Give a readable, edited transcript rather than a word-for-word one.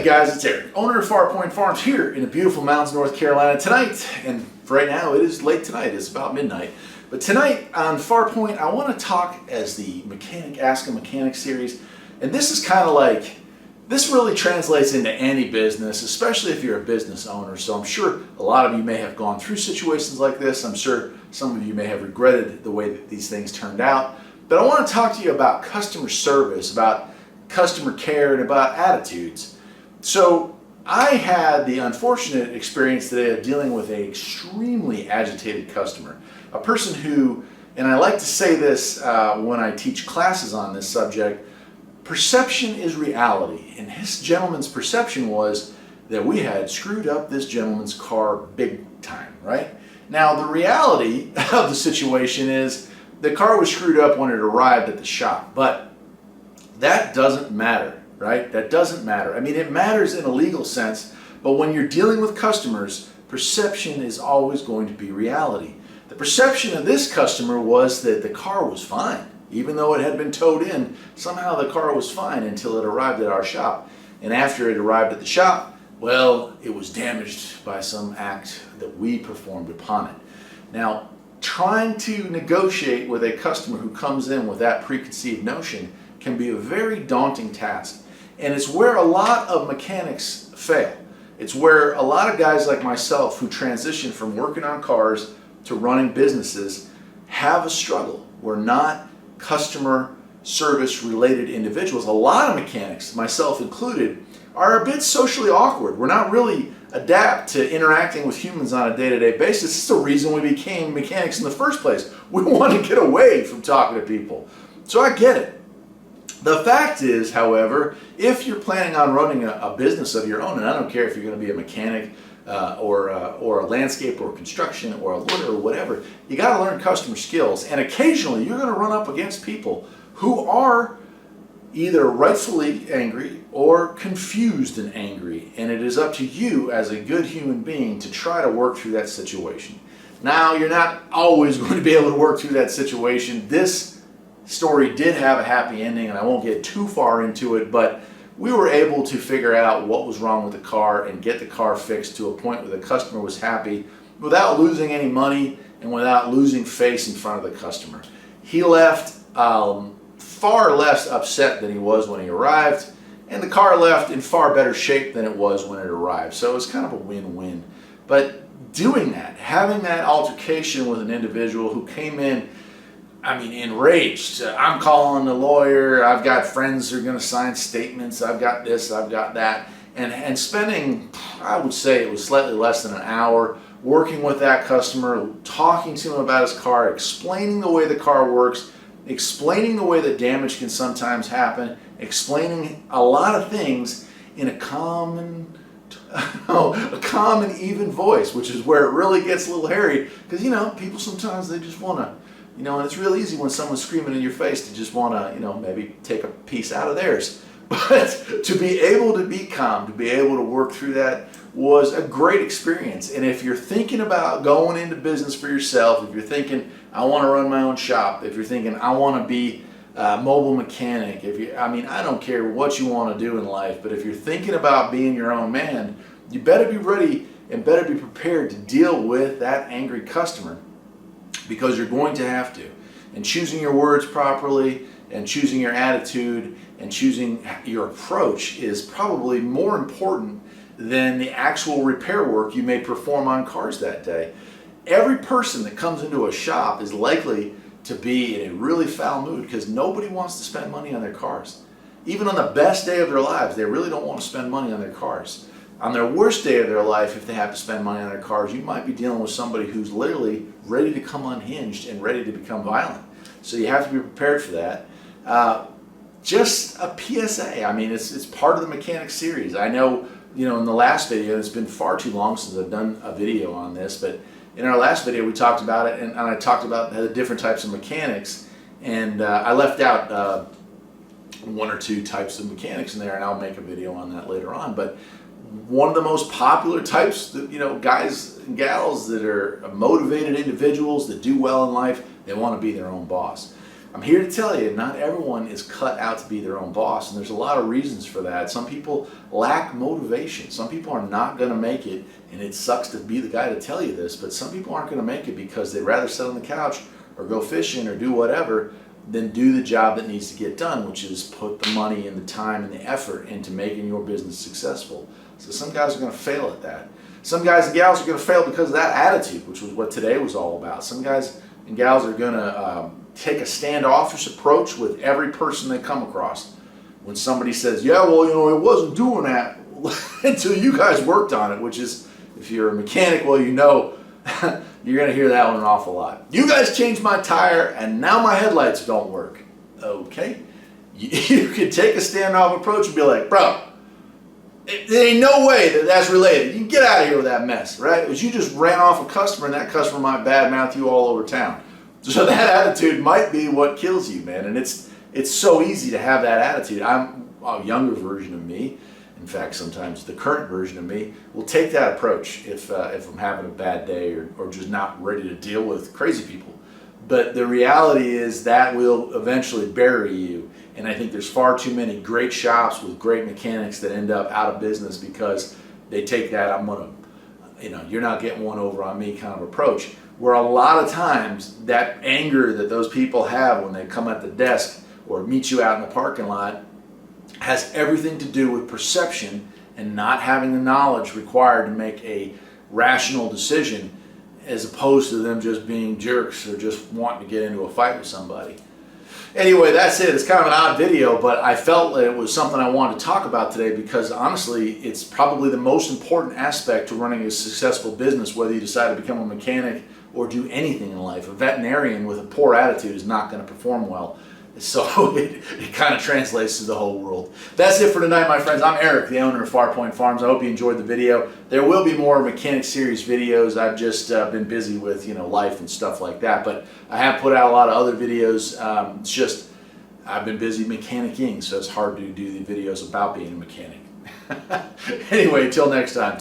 guys, it's Eric, owner of Farpoint Farms here in the beautiful mountains of North Carolina tonight. And for right now, it is late tonight, it's about midnight. But tonight on Farpoint, I want to talk as the Mechanic Ask a Mechanic series. And this is kind of like, this really translates into any business, especially if you're a business owner. So I'm sure a lot of you may have gone through situations like this. I'm sure some of you may have regretted the way that these things turned out. But I want to talk to you about customer service, about customer care, and about attitudes. So I had the unfortunate experience today of dealing with an extremely agitated customer, a person who, and I like to say this when I teach classes on this subject, perception is reality. And this gentleman's perception was that we had screwed up this gentleman's car big time, right? Now the reality of the situation is the car was screwed up when it arrived at the shop, but that doesn't matter. Right? That doesn't matter. I mean, it matters in a legal sense, but when you're dealing with customers, perception is always going to be reality. The perception of this customer was that the car was fine. Even though it had been towed in, somehow the car was fine until it arrived at our shop. And after it arrived at the shop, well, it was damaged by some act that we performed upon it. Now, trying to negotiate with a customer who comes in with that preconceived notion can be a very daunting task. And it's where a lot of mechanics fail. It's where a lot of guys like myself who transition from working on cars to running businesses have a struggle. We're not customer service related individuals. A lot of mechanics, myself included, are a bit socially awkward. We're not really adapt to interacting with humans on a day-to-day basis. It's the reason we became mechanics in the first place. We want to get away from talking to people. So I get it. The fact is, however, if you're planning on running a business of your own, and I don't care if you're going to be a mechanic or a landscape or construction or a lawyer or whatever, you got to learn customer skills. And occasionally you're going to run up against people who are either rightfully angry or confused and angry. And it is up to you as a good human being to try to work through that situation. Now, you're not always going to be able to work through that situation. This story did have a happy ending, and I won't get too far into it, but we were able to figure out what was wrong with the car and get the car fixed to a point where the customer was happy without losing any money and without losing face in front of the customer. He left far less upset than he was when he arrived, and the car left in far better shape than it was when it arrived. So it was kind of a win-win. But doing that, having that altercation with an individual who came in, I mean, enraged. I'm calling the lawyer. I've got friends who are going to sign statements. I've got this, I've got that. And spending, I would say it was slightly less than an hour working with that customer, talking to him about his car, explaining the way the car works, explaining the way that damage can sometimes happen, explaining a lot of things in a calm and even voice, which is where it really gets a little hairy. Because, you know, people sometimes they just want to, you know, and it's real easy when someone's screaming in your face to just want to, you know, maybe take a piece out of theirs. But to be able to be calm, to be able to work through that was a great experience. And if you're thinking about going into business for yourself, if you're thinking, I want to run my own shop, if you're thinking, I want to be a mobile mechanic, I mean, I don't care what you want to do in life, but if you're thinking about being your own man, you better be ready and better be prepared to deal with that angry customer. Because you're going to have to. And choosing your words properly and choosing your attitude and choosing your approach is probably more important than the actual repair work you may perform on cars that day. Every person that comes into a shop is likely to be in a really foul mood because nobody wants to spend money on their cars. Even on the best day of their lives, they really don't want to spend money on their cars. On their worst day of their life, if they have to spend money on their cars, you might be dealing with somebody who's literally ready to come unhinged and ready to become violent. So you have to be prepared for that. Just a PSA. I mean, it's part of the mechanic series. I know, you know, in the last video, it's been far too long since I've done a video on this, but in our last video we talked about it, and I talked about the different types of mechanics, and I left out one or two types of mechanics in there, and I'll make a video on that later on. But one of the most popular types, that, you know, guys and gals that are motivated individuals that do well in life, they want to be their own boss. I'm here to tell you, not everyone is cut out to be their own boss, and there's a lot of reasons for that. Some people lack motivation. Some people are not going to make it, and it sucks to be the guy to tell you this, but some people aren't going to make it because they'd rather sit on the couch or go fishing or do whatever than do the job that needs to get done, which is put the money and the time and the effort into making your business successful. So some guys are going to fail at that. Some guys and gals are going to fail because of that attitude, which was what today was all about. Some guys and gals are going to take a standoffish approach with every person they come across. When somebody says, yeah, well, it wasn't doing that until you guys worked on it, which is, if you're a mechanic, well, you're going to hear that one an awful lot. You guys changed my tire and now my headlights don't work. Okay. You could take a standoff approach and be like, bro, there ain't no way that that's related. You can get out of here with that mess, right? It was you just ran off a customer and that customer might badmouth you all over town. So that attitude might be what kills you, man. And it's so easy to have that attitude. I'm a younger version of me. In fact, sometimes the current version of me will take that approach if I'm having a bad day or just not ready to deal with crazy people. But the reality is that will eventually bury you. And I think there's far too many great shops with great mechanics that end up out of business because they take that you're not getting one over on me kind of approach. Where a lot of times that anger that those people have when they come at the desk or meet you out in the parking lot has everything to do with perception and not having the knowledge required to make a rational decision, as opposed to them just being jerks or just wanting to get into a fight with somebody. Anyway, that's it. It's kind of an odd video, but I felt that it was something I wanted to talk about today because honestly, it's probably the most important aspect to running a successful business, whether you decide to become a mechanic or do anything in life. A veterinarian with a poor attitude is not going to perform well. So it kind of translates to the whole world. That's it for tonight, my friends. I'm Eric, the owner of Farpoint Farms. I hope you enjoyed the video. There will be more mechanic series videos. I've just been busy with life and stuff like that. But I have put out a lot of other videos. It's just I've been busy mechanicking, so it's hard to do the videos about being a mechanic. Anyway, until next time.